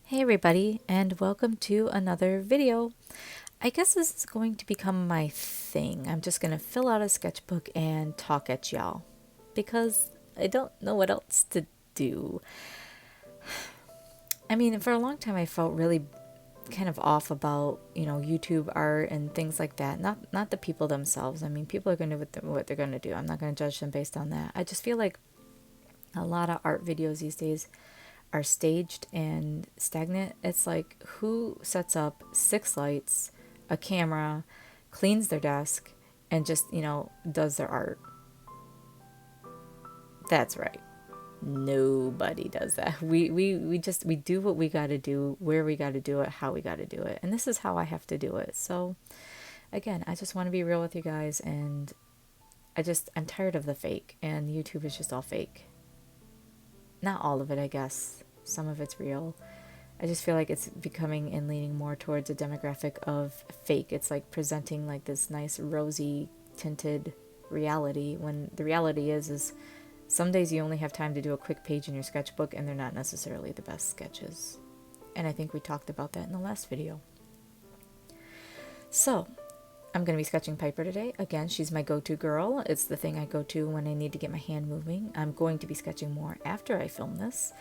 Hey everybody, and welcome to another video. I guess this is going to become my thing. I'm just going to fill out a sketchbook and talk at y'all because I don't know what else to do. I mean, for a long time I felt really kind of off about, YouTube art and things like that. Not the people themselves. I mean, people are going to do what they're going to do. I'm not going to judge them based on that. I just feel like a lot of art videos these days are staged and stagnant. It's like who sets up six lights, a camera, cleans their desk, and just, does their art. That's right. Nobody does that. We do what we got to do, where we got to do it, how we got to do it. And this is how I have to do it. So, again, I just want to be real with you guys and I'm tired of the fake and YouTube is just all fake. Not all of it, I guess. Some of it's real. I just feel like it's becoming and leaning more towards a demographic of fake. It's like presenting like this nice rosy tinted reality when the reality is some days you only have time to do a quick page in your sketchbook and they're not necessarily the best sketches. And I think we talked about that in the last video. So, I'm going to be sketching Piper today. Again, she's my go-to girl. It's the thing I go to when I need to get my hand moving. I'm going to be sketching more after I film this.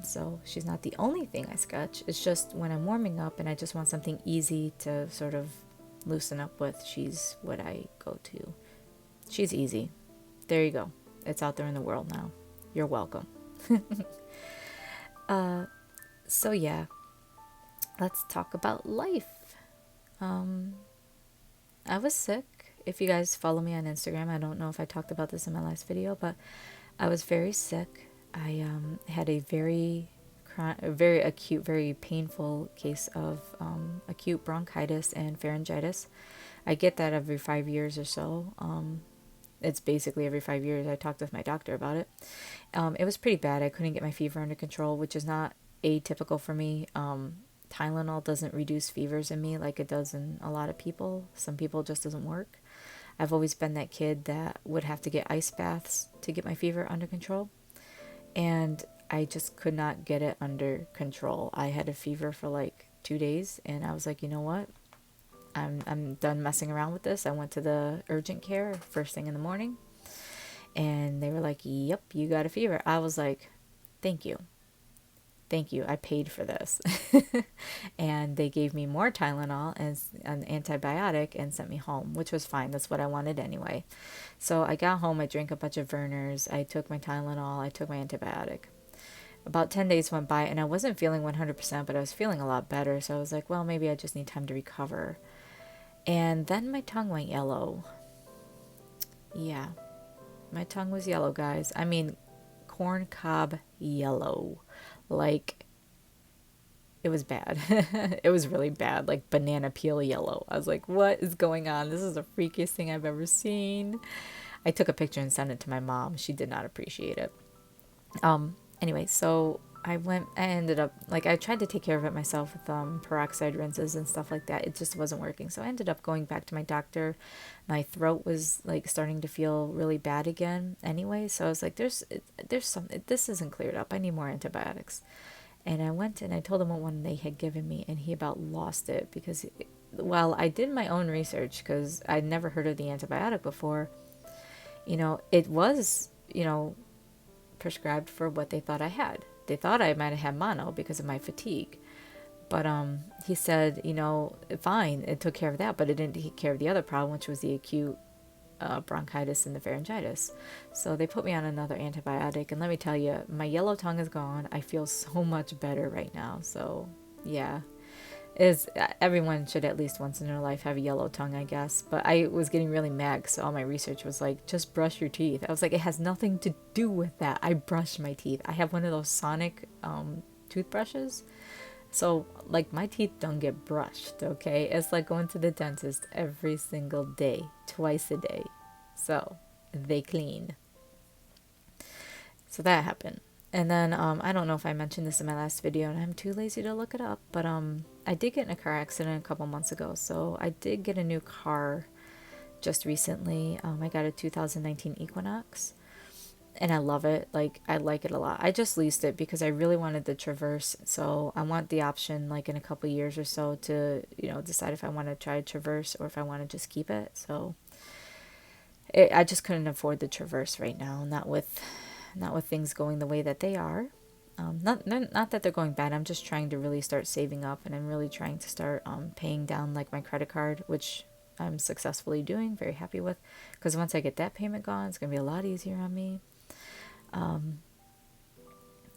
So she's not the only thing I sketch. It's just when I'm warming up and I just want something easy to sort of loosen up with, she's what I go to. She's easy. There you go. It's out there in the world now. You're welcome. So yeah, let's talk about life. I was sick. If you guys follow me on Instagram, I don't know if I talked about this in my last video, but I was very sick. I had a very acute, very painful case of acute bronchitis and pharyngitis. I get that every 5 years or so. It's basically every 5 years. I talked with my doctor about it. It was pretty bad. I couldn't get my fever under control, which is not atypical for me. Tylenol doesn't reduce fevers in me like it does in a lot of people. Some people it just doesn't work. I've always been that kid that would have to get ice baths to get my fever under control. And I just could not get it under control. I had a fever for like 2 days and I was like, you know what? I'm done messing around with this. I went to the urgent care first thing in the morning and they were like, yep, you got a fever. I was like, thank you. Thank you. I paid for this. And they gave me more Tylenol and an antibiotic and sent me home, which was fine. That's what I wanted anyway. So I got home, I drank a bunch of Vernors, I took my Tylenol, I took my antibiotic. About 10 days went by and I wasn't feeling 100%, but I was feeling a lot better. So I was like, well, maybe I just need time to recover. And then my tongue went yellow. Yeah, my tongue was yellow, guys. I mean, corn cob yellow. Like, it was bad. It was really bad, like banana peel yellow. I was like, what is going on? This is the freakiest thing I've ever seen. I took a picture and sent it to my mom. She did not appreciate it. Anyway, so I ended up, like, I tried to take care of it myself with peroxide rinses and stuff like that. It just wasn't working. So I ended up going back to my doctor. My throat was like starting to feel really bad again anyway. So I was like, there's some, this isn't cleared up. I need more antibiotics. And I went and I told him what one they had given me, and he about lost it because, well, I did my own research because I'd never heard of the antibiotic before. It was, prescribed for what they thought I had. They thought I might have had mono because of my fatigue. But he said, fine, it took care of that, but it didn't take care of the other problem, which was the acute bronchitis and the pharyngitis. So they put me on another antibiotic, and let me tell you, my yellow tongue is gone. I feel so much better right now. So yeah, is everyone should at least once in their life have a yellow tongue, I guess. But I was getting really mad, so all my research was like, just brush your teeth. I was like, it has nothing to do with that. I brush my teeth. I have one of those sonic toothbrushes. So, like, my teeth don't get brushed, okay? It's like going to the dentist every single day, twice a day. So, they clean. So that happened. And then, I don't know if I mentioned this in my last video, and I'm too lazy to look it up, but I did get in a car accident a couple months ago. So, I did get a new car just recently. I got a 2019 Equinox. and I love it. Like, I like it a lot. I just leased it because I really wanted the Traverse. So I want the option, like in a couple years or so, to, decide if I want to try Traverse or if I want to just keep it. So I just couldn't afford the Traverse right now, not with things going the way that they are. Not that they're going bad. I'm just trying to really start saving up, and I'm really trying to start paying down like my credit card, which I'm successfully doing. Very happy with, because once I get that payment gone, it's gonna be a lot easier on me.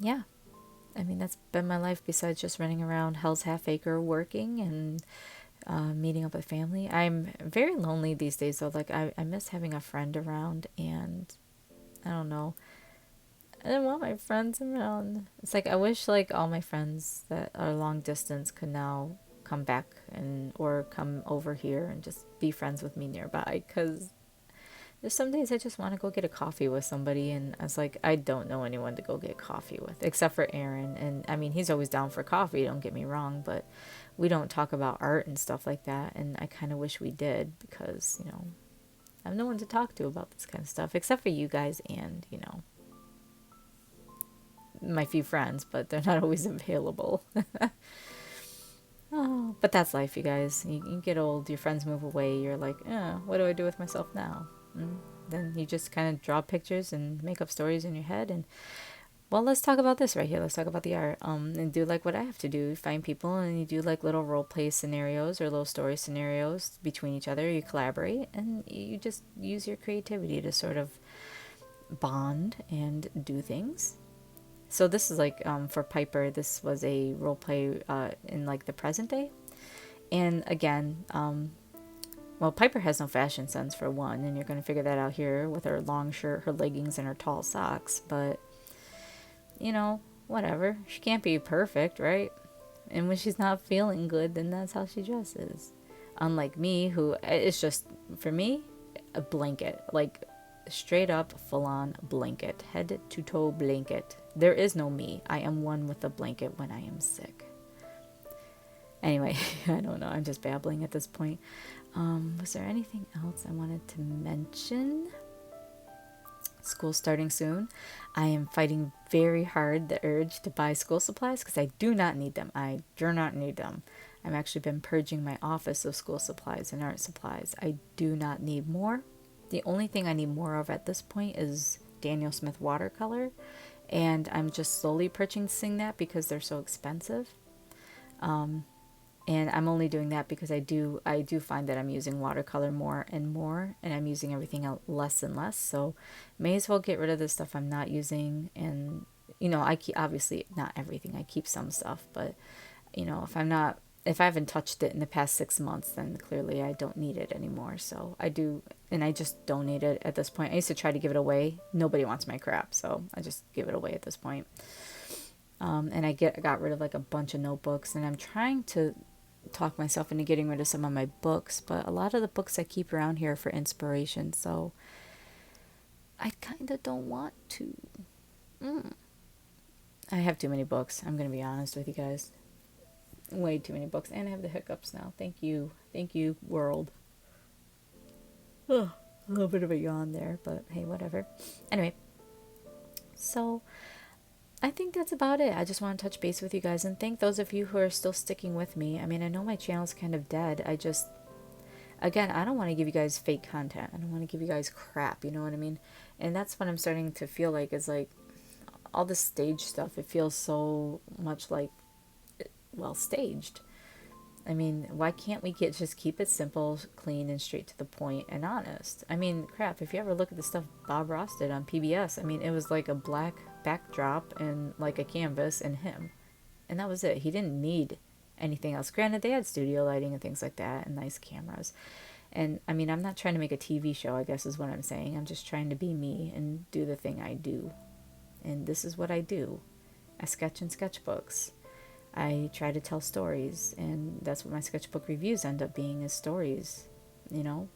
Yeah, I mean that's been my life. Besides just running around Hell's Half Acre working and meeting up with family, I'm very lonely these days. Though, like I miss having a friend around, and I don't know. I don't want my friends around. It's like I wish like all my friends that are long distance could now come back and or come over here and just be friends with me nearby, cuz there's some days I just want to go get a coffee with somebody, and I was like, I don't know anyone to go get coffee with except for Aaron. And I mean, he's always down for coffee, don't get me wrong, but we don't talk about art and stuff like that, and I kind of wish we did, because, I have no one to talk to about this kind of stuff except for you guys and, my few friends, but they're not always available. Oh, but that's life, you guys. You get old, your friends move away, you're like, what do I do with myself now? Then you just kind of draw pictures and make up stories in your head. And well, let's talk about this right here. Let's talk about the art. And do like what I have to do. Find people, and you do like little role play scenarios or little story scenarios between each other. You collaborate, and you just use your creativity to sort of bond and do things. So this is like, for Piper, this was a role play in like the present day. And again, well, Piper has no fashion sense for one, and you're going to figure that out here with her long shirt, her leggings, and her tall socks. But, whatever. She can't be perfect, right? And when she's not feeling good, then that's how she dresses. Unlike me, who it's just, for me, a blanket. Like, straight up, full on blanket. Head to toe blanket. There is no me. I am one with the blanket when I am sick. Anyway, I don't know. I'm just babbling at this point. Was there anything else I wanted to mention? School starting soon. I am fighting very hard the urge to buy school supplies because I do not need them. I do not need them. I've actually been purging my office of school supplies and art supplies. I do not need more. The only thing I need more of at this point is Daniel Smith watercolor, and I'm just slowly purchasing that because they're so expensive. And I'm only doing that because I do find that I'm using watercolor more and more, and I'm using everything else less and less. So may as well get rid of the stuff I'm not using. And I keep, obviously not everything. I keep some stuff, but if I haven't touched it in the past 6 months, then clearly I don't need it anymore. So I do, and I just donate it at this point. I used to try to give it away. Nobody wants my crap, so I just give it away at this point. And I got rid of like a bunch of notebooks, and I'm trying to talk myself into getting rid of some of my books, but a lot of the books I keep around here for inspiration, so I kind of don't want to. I have too many books. I'm going to be honest with you guys. Way too many books, and I have the hiccups now. Thank you, world. Ugh, a little bit of a yawn there, but hey, whatever. Anyway, so I think that's about it. I just want to touch base with you guys and thank those of you who are still sticking with me. I mean, I know my channel's kind of dead. Again, I don't want to give you guys fake content. I don't want to give you guys crap, you know what I mean? And that's what I'm starting to feel like, is like all the stage stuff. It feels so much like, well, staged. I mean, why can't we just keep it simple, clean, and straight to the point and honest? I mean, crap, if you ever look at the stuff Bob Ross did on PBS, I mean, it was like a black backdrop and like a canvas and him. And that was it. He didn't need anything else. Granted, they had studio lighting and things like that and nice cameras. And I mean, I'm not trying to make a TV show, I guess is what I'm saying. I'm just trying to be me and do the thing I do. And this is what I do. I sketch in sketchbooks. I try to tell stories, and that's what my sketchbook reviews end up being, is stories, And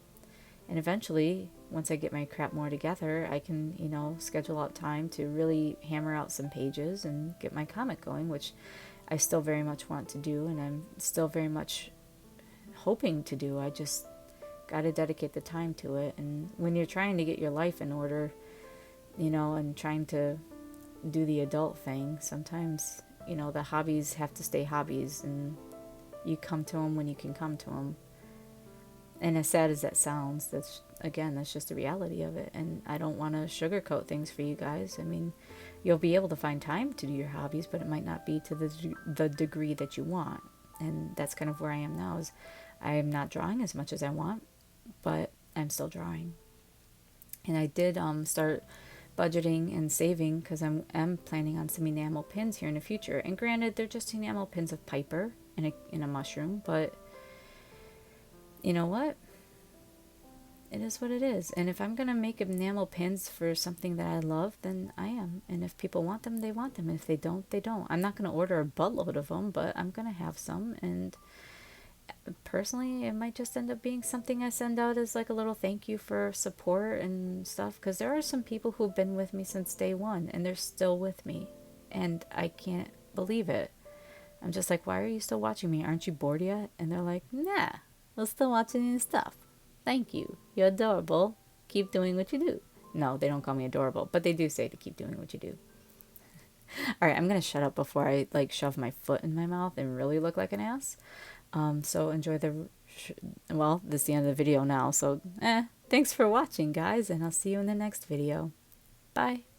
eventually, once I get my crap more together, I can, schedule out time to really hammer out some pages and get my comic going, which I still very much want to do, and I'm still very much hoping to do. I just got to dedicate the time to it. And when you're trying to get your life in order, you know, and trying to do the adult thing. Sometimes, you know, the hobbies have to stay hobbies, and you come to them when you can come to them. And as sad as that sounds, that's, again, that's just the reality of it. And I don't want to sugarcoat things for you guys. I mean, you'll be able to find time to do your hobbies, but it might not be to the degree that you want. And that's kind of where I am now, is I am not drawing as much as I want, but I'm still drawing. And I did start budgeting and saving, because I'm planning on some enamel pins here in the future. And granted, they're just enamel pins of Piper in a mushroom, but you know what? It is what it is. And if I'm going to make enamel pins for something that I love, then I am. And if people want them, they want them. And if they don't, they don't. I'm not going to order a buttload of them, but I'm going to have some. And personally, it might just end up being something I send out as like a little thank you for support and stuff. Because there are some people who've been with me since day one, and they're still with me. And I can't believe it. I'm just like, why are you still watching me? Aren't you bored yet? And they're like, nah, we're still watching your stuff. Thank you. You're adorable. Keep doing what you do. No, they don't call me adorable, but they do say to keep doing what you do. All right, I'm going to shut up before I like shove my foot in my mouth and really look like an ass. So enjoy well, this is the end of the video now. So, thanks for watching, guys, and I'll see you in the next video. Bye.